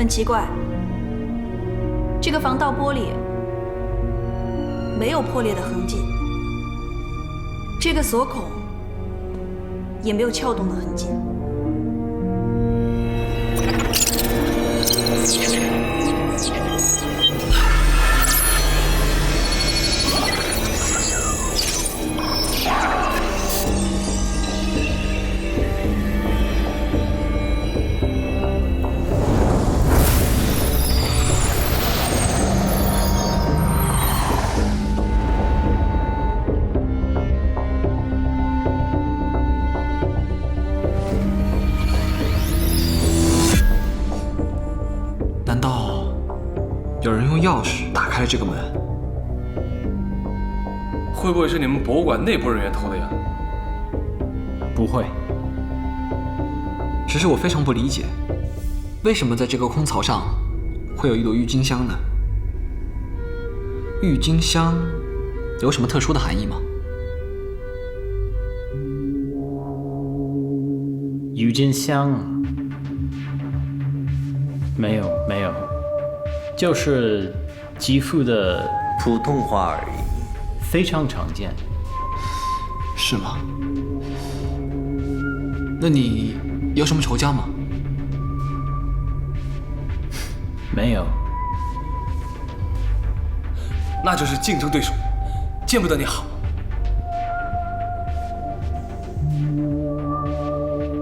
很奇怪，这个防盗玻璃没有破裂的痕迹，这个锁孔也没有撬动的痕迹。有人用钥匙打开了这个门，会不会是你们博物馆内部人员偷的呀？不会，只是我非常不理解，为什么在这个空槽上会有一朵郁金香呢？郁金香有什么特殊的含义吗？郁金香，没有。就是肌肤的普通话而已，非常常见。是吗？那你有什么仇家吗？没有。那就是竞争对手，见不得你好。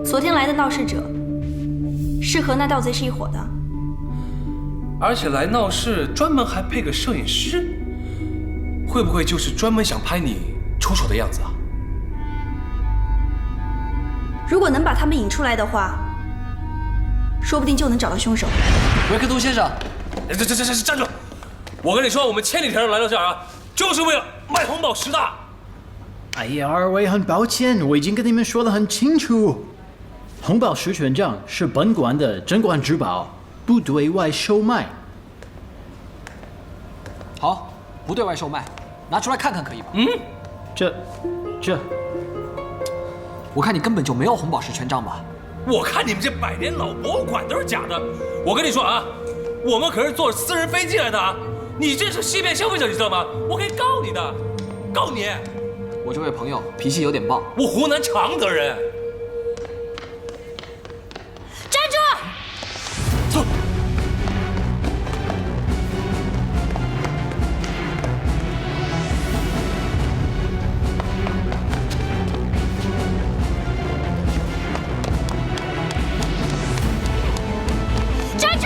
昨天来的闹事者是和那盗贼是一伙的。而且来闹事专门还配个摄影师，会不会就是专门想拍你出丑的样子啊？如果能把他们引出来的话，说不定就能找到凶手。维克多先生，这站住！我跟你说，我们千里迢迢来到这儿啊，就是为了卖红宝石的。哎呀，二位很抱歉，我已经跟你们说得很清楚，红宝石权杖是本馆的镇馆之宝。不对外售卖。好，不对外售卖，拿出来看看可以吗？这，我看你根本就没有红宝石权杖吧？我看你们这百年老博物馆都是假的。我跟你说啊，我们可是坐私人飞机来的啊！你这是欺骗消费者，你知道吗？我可以告你的，告你！我这位朋友脾气有点暴。我湖南常德人。站住！走。站住！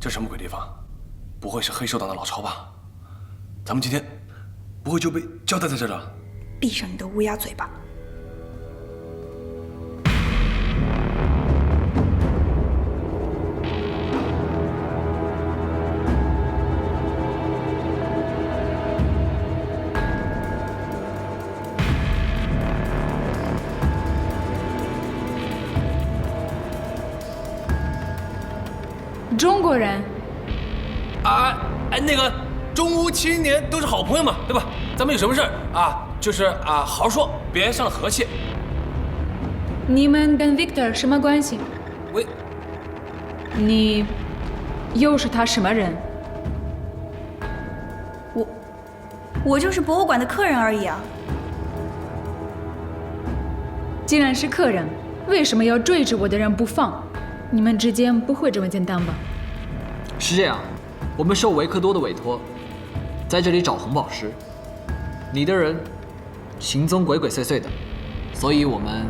这什么鬼地方？不会是黑手党的老巢吧？咱们今天不会就被交代在这了？闭上你的乌鸦嘴巴！中国人啊，那个中乌70年都是好朋友嘛，对吧？咱们有什么事儿啊，就是啊，好好说，别伤了和气。你们跟 Victor 什么关系？你又是他什么人？我就是博物馆的客人而已啊。既然是客人，为什么要追着我的人不放？你们之间不会这么简单吧？是这样，我们受维克多的委托，在这里找红宝石。你的人行踪鬼鬼祟祟的，所以我们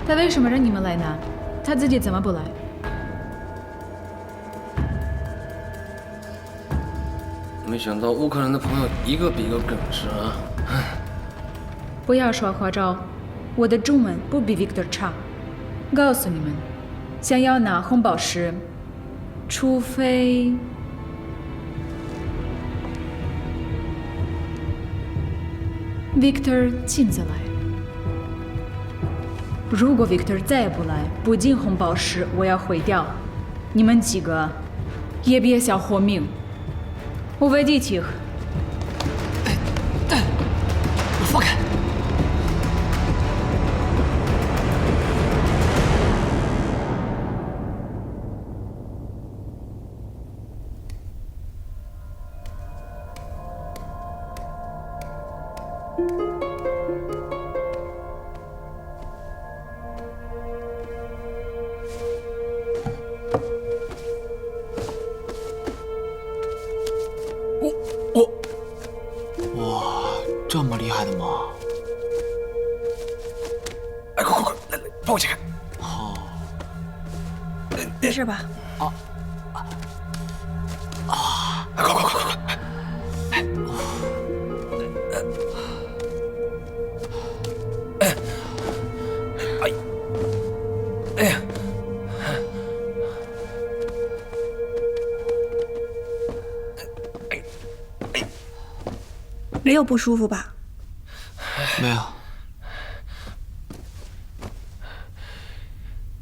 他为什么让你们来拿？他自己怎么不来？没想到乌克兰的朋友一个比一个耿直啊！不要耍花招，我的中文不比 Victor 差。告诉你们，想要拿红宝石，除非Victor 亲自来。如果 Victor 再也不来，不仅红宝石我要毁掉，你们几个也别想活命。Уведите их。放开！哇，这么厉害的吗？哎，快，来，帮我解开。没事吧？哎，快！哎呀！没有不舒服吧？没有。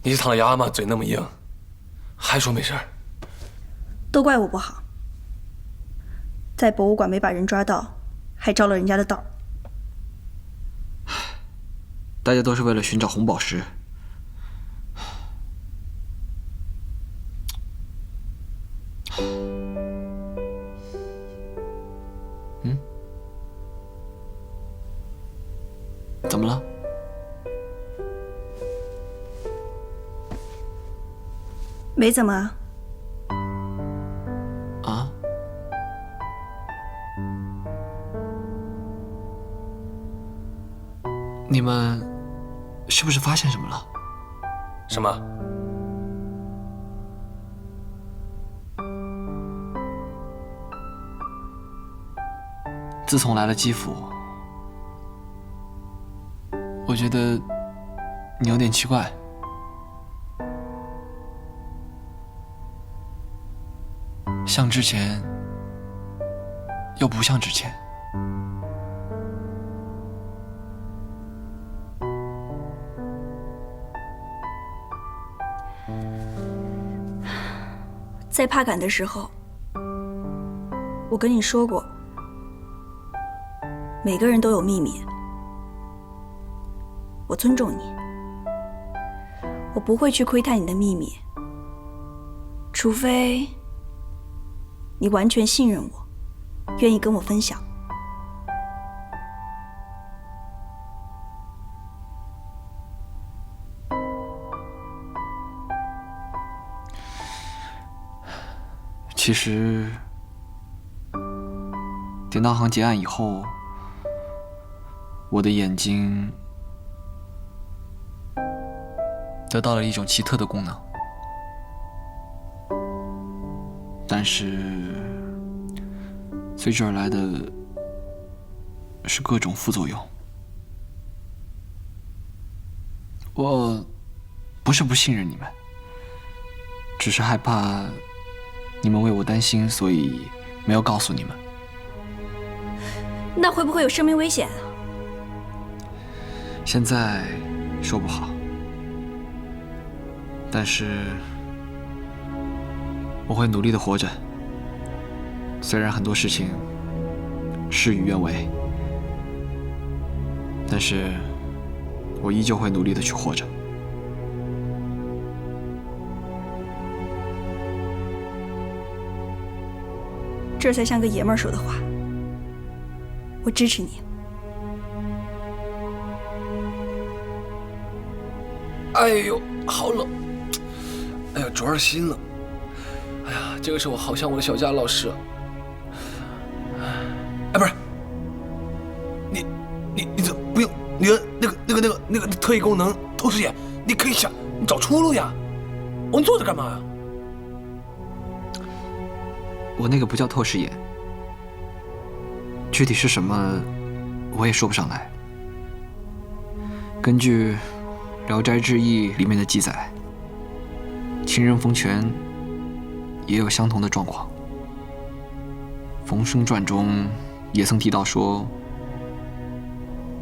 你是唐牙吗？嘴那么硬，还说没事儿？都怪我不好，在博物馆没把人抓到，还着了人家的道。大家都是为了寻找红宝石。怎么了？没怎么啊。啊？你们是不是发现什么了？什么？自从来了基辅，我觉得你有点奇怪。像之前，又不像之前。在帕坎的时候，我跟你说过，每个人都有秘密。我尊重你，我不会去窥探你的秘密，除非你完全信任我，愿意跟我分享。其实，典当行结案以后，我的眼睛得到了一种奇特的功能，但是随之而来的是各种副作用。我不是不信任你们，只是害怕你们为我担心，所以没有告诉你们。那会不会有生命危险啊？现在说不好，但是我会努力的活着。虽然很多事情事与愿违，但是我依旧会努力的去活着。这才像个爷们儿说的话。我支持你。哎呦，好冷！哎呀，着心了。哎呀，这个时候我好像我的小佳老师。哎，不是，你怎么不用你的那个特异功能透视眼？你可以想，你找出路呀！你坐着干嘛呀？我那个不叫透视眼，具体是什么，我也说不上来。根据《聊斋志异》里面的记载，清人冯权也有相同的状况。《冯生传》中也曾提到说：“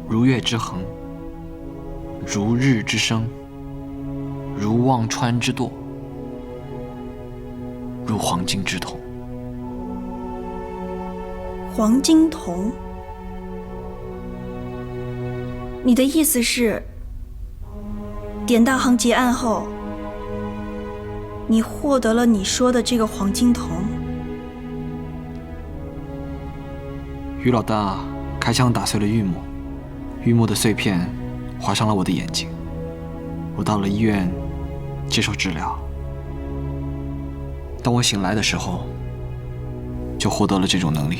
如月之恒，如日之升，如忘川之堕，如黄金之瞳。”黄金瞳，你的意思是，典当行结案后，你获得了你说的这个黄金瞳？于老大开枪打碎了玉木，玉木的碎片划伤了我的眼睛。我到了医院接受治疗。当我醒来的时候，就获得了这种能力。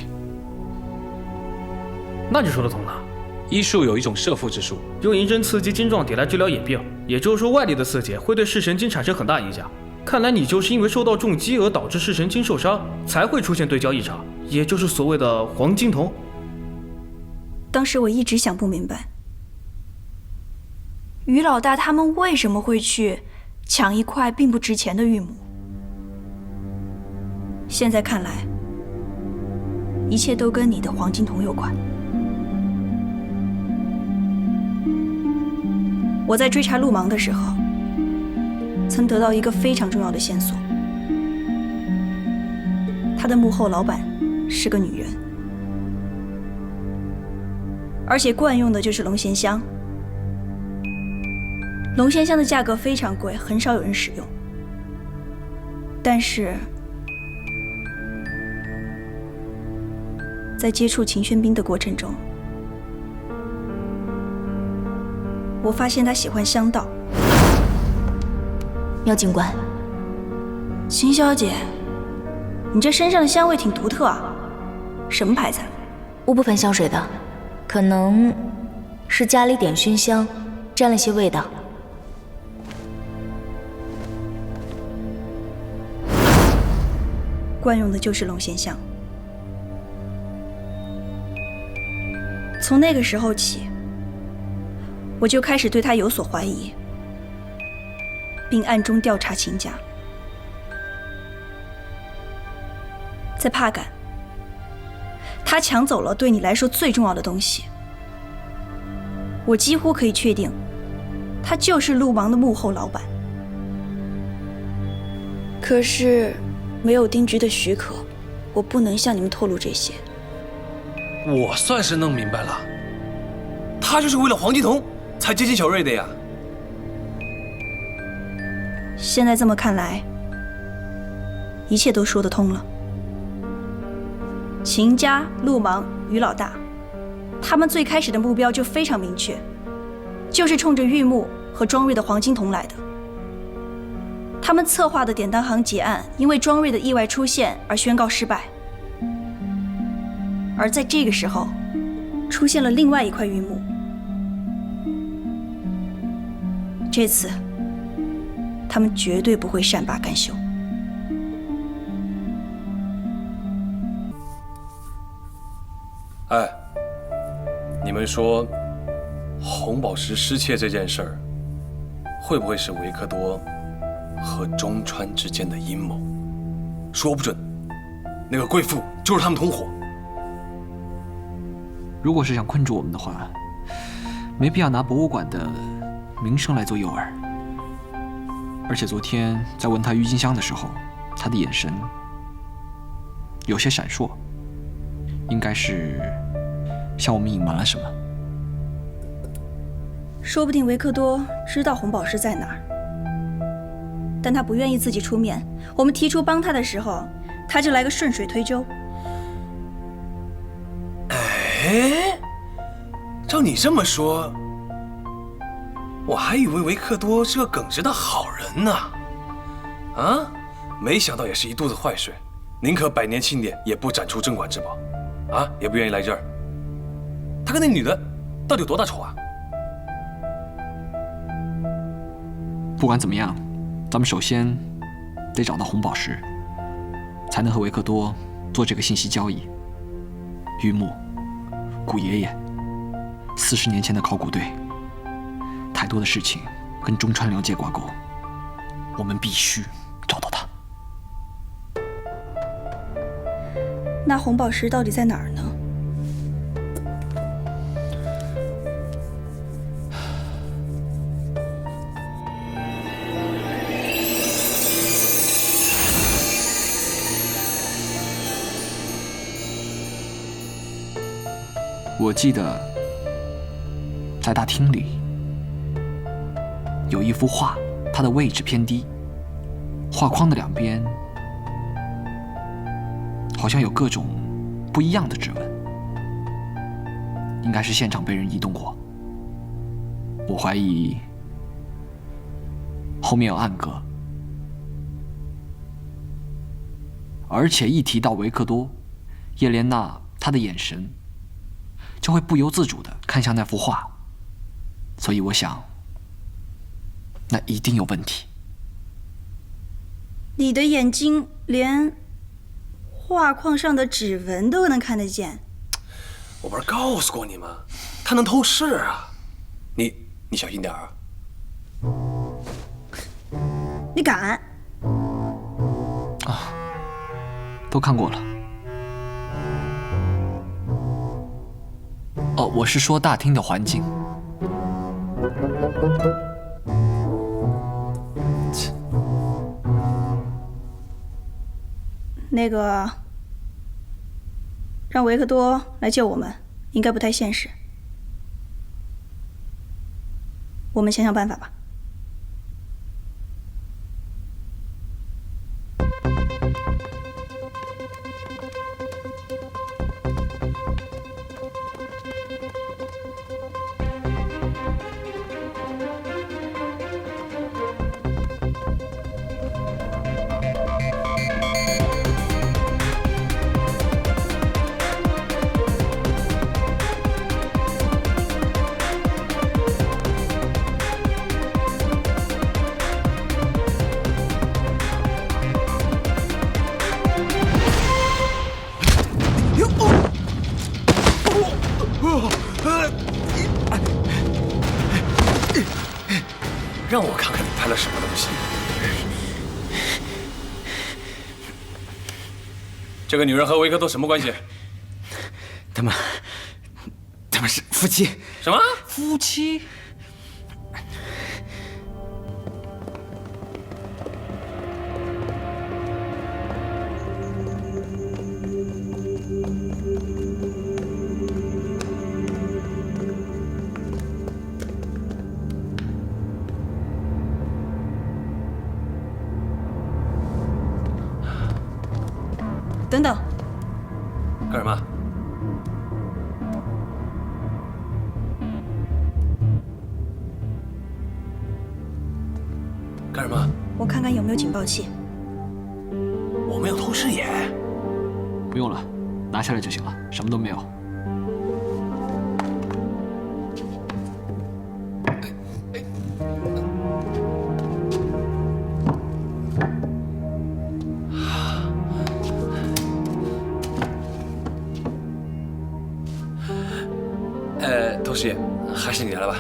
那就说得通了。医术有一种摄附之术，用银针刺激晶状体来治疗眼病，也就是说外力的刺激会对视神经产生很大影响。看来你就是因为受到重击而导致视神经受伤，才会出现对焦异常，也就是所谓的黄金瞳。当时我一直想不明白，于老大他们为什么会去抢一块并不值钱的玉母。现在看来，一切都跟你的黄金瞳有关。我在追查陆芒的时候，曾得到一个非常重要的线索，他的幕后老板是个女人，而且惯用的就是龙涎香。龙涎香的价格非常贵，很少有人使用。但是，在接触秦轩宾的过程中，我发现他喜欢香道。苗警官，秦小姐，你这身上的香味挺独特啊，什么牌子？我不喷香水的，可能是家里点熏香，沾了些味道。惯用的就是龙涎香。从那个时候起，我就开始对他有所怀疑，并暗中调查秦家。在帕敢，他抢走了对你来说最重要的东西。我几乎可以确定，他就是陆芒的幕后老板。可是，没有丁局的许可，我不能向你们透露这些。我算是弄明白了，他就是为了黄金瞳才接近小瑞的呀。现在这么看来，一切都说得通了。秦家、陆芒、于老大，他们最开始的目标就非常明确，就是冲着玉木和庄瑞的黄金瞳来的。他们策划的典当行劫案，因为庄瑞的意外出现而宣告失败。而在这个时候，出现了另外一块玉木。这次，他们绝对不会善罢甘休。哎，你们说，红宝石失窃这件事儿，会不会是维克多和中川之间的阴谋？说不准，那个贵妇就是他们同伙。如果是想困住我们的话，没必要拿博物馆的名声来做诱饵。而且昨天在问他郁金香的时候，他的眼神有些闪烁，应该是向我们隐瞒了什么。说不定维克多知道红宝石在哪儿，但他不愿意自己出面。我们提出帮他的时候，他就来个顺水推舟。哎，照你这么说，我还以为维克多是个耿直的好人呢。啊，没想到也是一肚子坏水，宁可百年庆典也不展出镇馆之宝，啊，也不愿意来这儿。他跟那女的到底有多大仇啊？不管怎么样，咱们首先得找到红宝石，才能和维克多做这个信息交易。榆木、古爷爷，40年前的考古队，太多的事情跟中川良介挂钩，我们必须找到他。那红宝石到底在哪儿呢？我记得在大厅里有一幅画，它的位置偏低，画框的两边好像有各种不一样的指纹，应该是现场被人移动过。我怀疑后面有暗格，而且一提到维克多，叶莲娜她的眼神就会不由自主地看向那幅画，所以我想，那一定有问题。你的眼睛连画框上的指纹都能看得见？我不是告诉过你吗？他能透视啊！你小心点啊！你敢？啊，都看过了。哦，我是说大厅的环境。那个，让维克多来救我们，应该不太现实。我们想想办法吧。让我看看你拍了什么东西。这个女人和维克多什么关系？他们是夫妻。什么？夫妻？等等，干什么？干什么？我看看有没有警报器。我们有透视眼。不用了，拿下来就行了，什么都没有。透视眼，还是你来吧。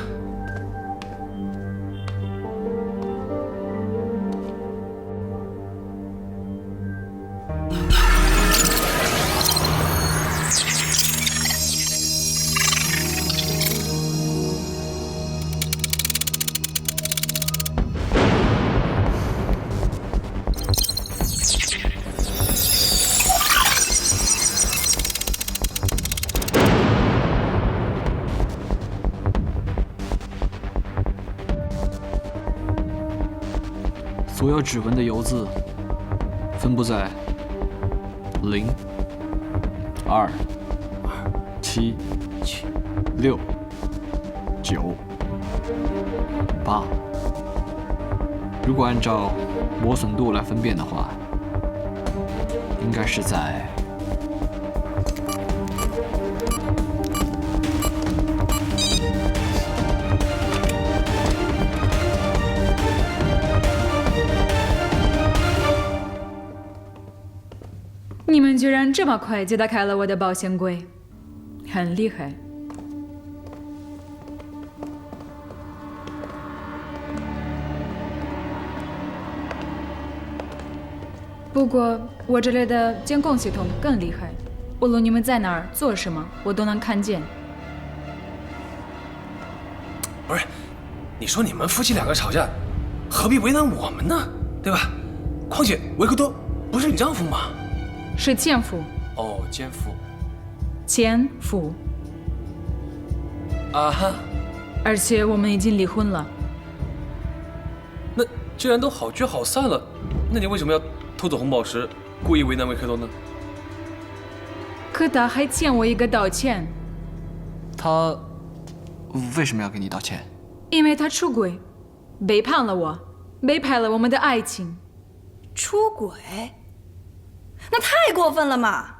所有指纹的油渍分布在0、2、7、6、9、8。如果按照磨损度来分辨的话，应该是在你们居然这么快就打开了我的保险柜，很厉害。不过我这里的监控系统更厉害，无论你们在哪儿做什么，我都能看见。不是，你说你们夫妻两个吵架，何必为难我们呢？对吧？况且维克多不是你丈夫吗？是前夫。哦，奸夫。前夫。啊哈。而且我们已经离婚了。那既然都好聚好散了，那你为什么要偷走红宝石，故意为难维克多呢？可他还欠我一个道歉。他为什么要跟你道歉？因为他出轨，背叛了我，背叛了我们的爱情。出轨？那太过分了嘛！